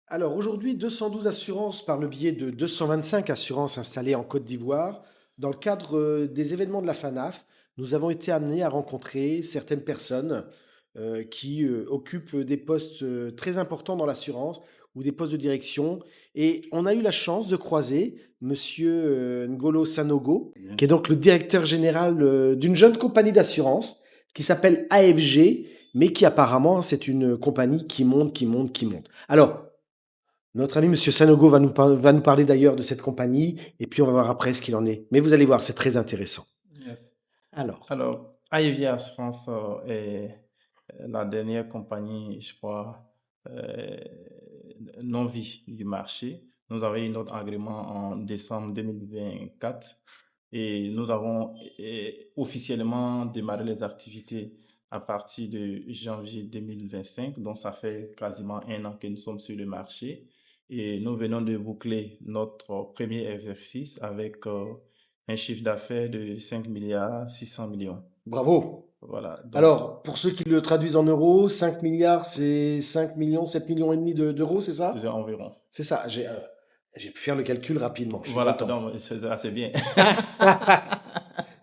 Alors aujourd'hui, 212 Assurances, par le biais de 225 Assurances installées en Côte d'Ivoire, dans le cadre des événements de la FANAF, nous avons été amenés à rencontrer certaines personnes qui occupent des postes très importants dans l'assurance ou des postes de direction. Et on a eu la chance de croiser Monsieur Ngolo Sanogo, qui est donc le directeur général d'une jeune compagnie d'assurance qui s'appelle AFG, mais qui apparemment c'est une compagnie qui monte, qui monte, qui monte. Alors, notre ami Monsieur Sanogo va nous parler d'ailleurs de cette compagnie, et puis on va voir après ce qu'il en est. Mais vous allez voir, c'est très intéressant. Yes. Alors, Alors, Ivy Assurance est la dernière compagnie, je crois, euh, non-vie du marché. Nous avons eu notre agrément en décembre 2024 et nous avons officiellement démarré les activités à partir de janvier 2025. Donc, ça fait quasiment un an que nous sommes sur le marché et nous venons de boucler notre premier exercice avec un chiffre d'affaires de 5 milliards 600 millions. bravo. Voilà, donc Alors, pour ceux qui le traduisent en euros, 5 milliards, c'est 5 millions, 7 millions et demi d'euros, c'est c'est ça? environ. C'est ça, j'ai pu faire le calcul rapidement, je suis Voilà, content. donc c'est assez bien.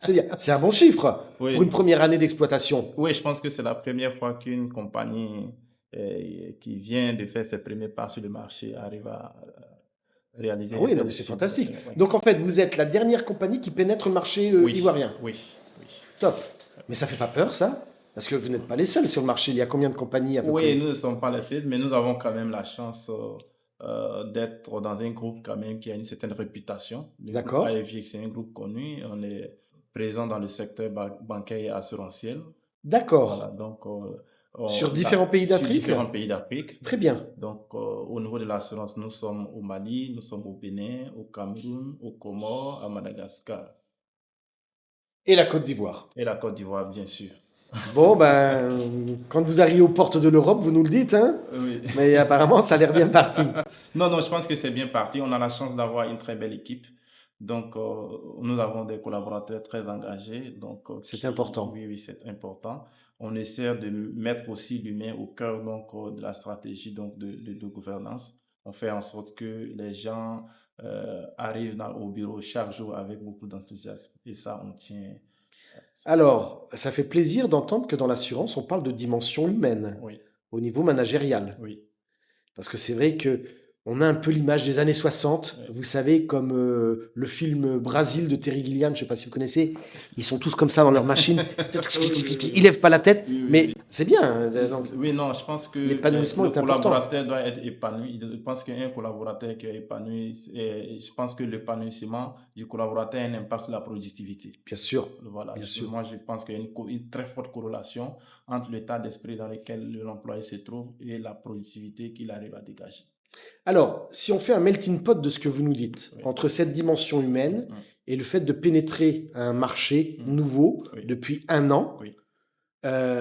C'est bien, c'est un bon chiffre pour une Oui, première année d'exploitation. oui, je pense que c'est la première fois qu'une compagnie qui vient de faire ses premiers pas sur le marché arrive à Ah réaliser un oui, non, mais tel c'est chiffre fantastique. d'affaires. Oui, Donc en fait, vous êtes la dernière compagnie qui pénètre le marché oui, ivoirien. oui, oui. Top. Mais ça fait pas peur, ça? Parce que vous n'êtes pas les seuls sur le marché. Il y a combien de compagnies à peu Oui, près? nous ne sommes pas les filles, mais nous avons quand même la chance d'être dans un groupe quand même qui a une certaine réputation. Le groupe D'accord. AFG, c'est un groupe connu. On est présent dans le secteur bancaire et assurantiel. Voilà, D'accord. donc Sur différents pays sur d'Afrique? différents pays d'Afrique. Très bien. Donc, au niveau de l'assurance, nous sommes au Mali, nous sommes au Bénin, au Cameroun, aux Comores, à Madagascar Et la Côte d'Ivoire. et la Côte d'Ivoire, bien sûr. Bon, ben, quand vous arrivez aux portes de l'Europe, vous nous le dites, hein? Oui. Mais apparemment, ça a l'air bien parti. Non, non, je pense que c'est bien parti. On a la chance d'avoir une très belle équipe. Donc, nous avons des collaborateurs très engagés. Donc, C'est important. oui, oui, c'est important. On essaie de mettre aussi l'humain au cœur donc, de la stratégie donc, de gouvernance. On fait en sorte que les gens arrivent au bureau chaque jour avec beaucoup d'enthousiasme. Et ça, on tient. Alors, ça fait plaisir d'entendre que dans l'assurance, on parle de dimension humaine Oui, au niveau managérial. oui, Parce que c'est vrai que on a un peu l'image des années 60, oui. vous savez, comme le film Brasil de Terry Gilliam, je ne sais pas si vous connaissez, ils sont tous comme ça dans leur machine, Oui, oui, oui, ils oui. lèvent pas la tête, Oui, oui, mais oui. c'est bien, hein, donc Oui, non, je pense que l'épanouissement le est important. collaborateur doit être épanoui. Je pense qu'un collaborateur qui est épanoui, je pense que l'épanouissement du collaborateur a un impact sur la productivité. Bien sûr, Voilà, bien sûr. moi je pense qu'il y a une très forte corrélation entre l'état d'esprit dans lequel l'employé se trouve et la productivité qu'il arrive à dégager. Alors, si on fait un melting pot de ce que vous nous dites, Oui. entre cette dimension humaine Mm, et le fait de pénétrer un marché mm, nouveau oui, depuis un an, oui.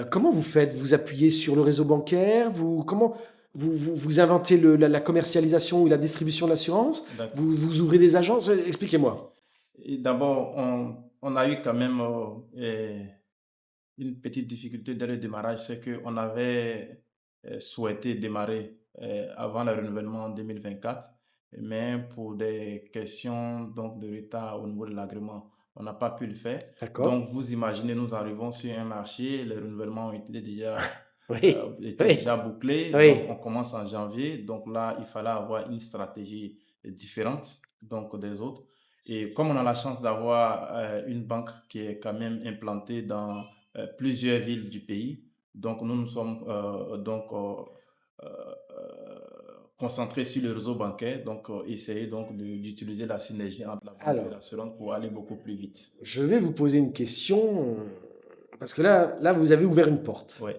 comment vous faites? Vous appuyez sur le réseau bancaire? Comment vous inventez la commercialisation ou la distribution de l'assurance? D'accord. Vous ouvrez des agences? Oui. Expliquez-moi. Et d'abord, on a eu quand même une petite difficulté dès le démarrage, c'est qu'on avait souhaité démarrer avant le renouvellement en 2024, mais pour des questions donc, de retard au niveau de l'agrément, on n'a pas pu le faire. D'accord. Donc, vous imaginez, nous arrivons sur un marché, les renouvellements Oui, étaient oui, déjà bouclés. Donc, oui. on commence en janvier. Donc là, il fallait avoir une stratégie différente donc, des autres. Et comme on a la chance d'avoir une banque qui est quand même implantée dans plusieurs villes du pays, donc nous nous sommes concentrés sur le réseau bancaire, donc essayer donc d'utiliser la synergie entre la banque et Alors, l'assurance pour aller beaucoup plus vite. je vais vous poser une question, parce que là, vous avez ouvert une porte. Oui,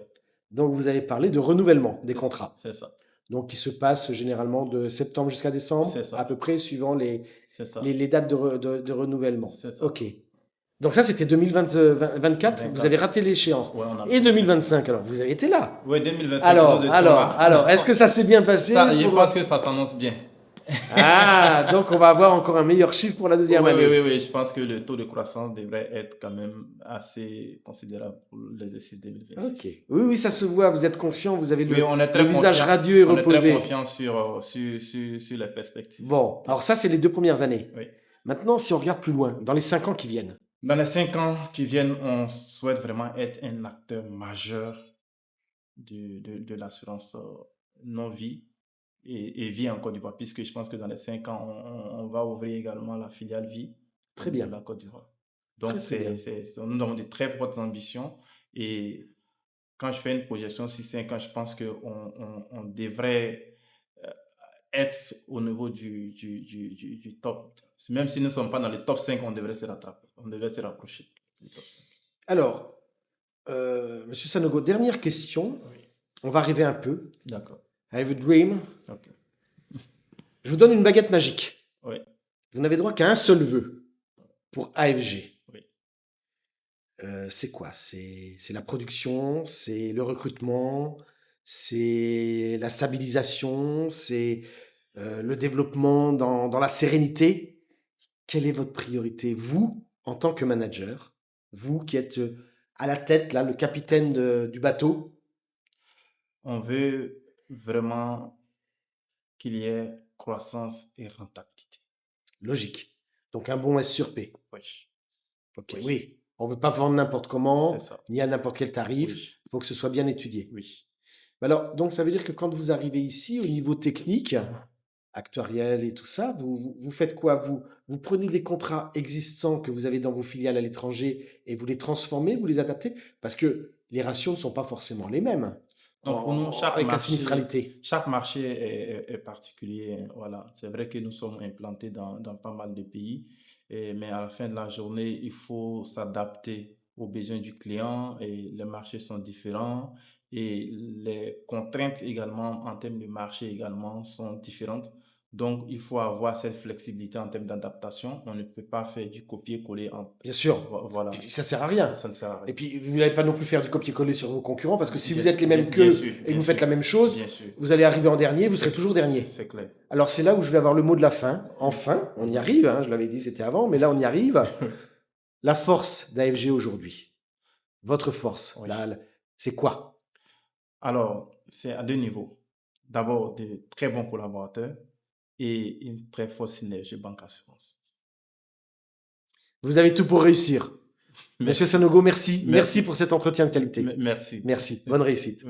Donc, vous avez parlé de renouvellement des contrats. c'est ça, Donc, qui se passe généralement de septembre jusqu'à c'est décembre, à ça, peu près, suivant c'est ça, les dates de renouvellement. c'est ça. OK. Donc ça, c'était 2024. Vous avez 24. raté l'échéance. Ouais, on a Et fait très bien. 2025, alors, vous avez été là. Oui, 2025, nous étions là. Alors, est-ce que ça s'est bien passé Ça, je pour... pense que ça s'annonce bien. Ah, donc on va avoir encore un meilleur chiffre pour la deuxième Oui, oui, oui, année. oui. Je pense que le taux de croissance devrait être quand même assez considérable pour l'exercice Ok. 2026. Oui, oui, ça se voit. Vous êtes confiant. Vous avez Oui, on est le très visage confiant. radieux et On est très reposé. confiant sur les perspectives. Bon, alors Oui, ça, c'est les 2 premières années. oui. Maintenant, si on regarde plus loin, dans les 5 ans qui viennent, Dans les 5 ans qui viennent, on souhaite vraiment être un acteur majeur de l'assurance non-vie et vie en Côte d'Ivoire, puisque je pense que dans les 5 ans, on va ouvrir également la filiale vie au très niveau de bien. la Côte d'Ivoire. Très, Donc, très bien. nous avons de très fortes ambitions et quand je fais une projection sur 5 ans, je pense qu'on devrait euh, être au niveau du top. Même si nous ne sommes pas dans le top 5, on devrait se rattraper. On devrait se rapprocher du top 5. Alors, Monsieur Sanogo, dernière question. Oui, On va rêver un peu. d'accord. I have a dream. Ok. Je vous donne une baguette magique. Oui, Vous n'avez droit qu'à un seul vœu pour AFG. oui. C'est quoi? C'est la production, c'est le recrutement, c'est la stabilisation, c'est le développement dans la sérénité. Quelle est votre priorité, vous, en tant que manager, vous qui êtes à la tête, là, le capitaine du bateau? On veut vraiment qu'il y ait croissance et rentabilité. Logique. Donc un bon S sur P. Oui, Ok, oui, oui. On ne veut pas vendre n'importe c'est comment, ça. ni à n'importe quel tarif. Oui, Il faut que ce soit bien étudié. oui. Alors, donc ça veut dire que quand vous arrivez ici, au niveau technique, actuariel et tout ça, vous faites quoi? Vous prenez des contrats existants que vous avez dans vos filiales à l'étranger et vous les transformez, vous les adaptez? Parce que les ratios ne sont pas forcément les mêmes Donc pour nous, avec la sinistralité. chaque marché est particulier. Voilà. C'est vrai que nous sommes implantés dans pas mal de pays, mais à la fin de la journée, il faut s'adapter aux besoins du client et les marchés sont différents et les contraintes également en termes de marché également sont différentes. Donc il faut avoir cette flexibilité en termes d'adaptation. On ne peut pas faire du copier-coller. Bien sûr. Voilà, Puis ça sert à rien. ça ne sert à Et rien. puis, vous n'allez pas non plus faire du copier-coller sur vos concurrents, parce que si Bien, vous êtes les mêmes bien qu'eux sûr, et que bien vous faites sûr, la même chose, bien sûr. vous allez arriver en dernier, vous serez toujours dernier. C'est clair. Alors c'est là où je vais avoir le mot de la fin. Enfin, on y arrive, hein, je l'avais dit, c'était avant, mais là on y arrive. La force d'AFG aujourd'hui, votre force, Oui. c'est quoi? Alors, c'est à deux niveaux. D'abord, de très bons collaborateurs et une très forte synergie banque-assurance. Vous avez tout pour réussir. Monsieur Merci. Sanogo, merci. Merci Merci. pour cet entretien de qualité. Merci. Merci. Bonne réussite.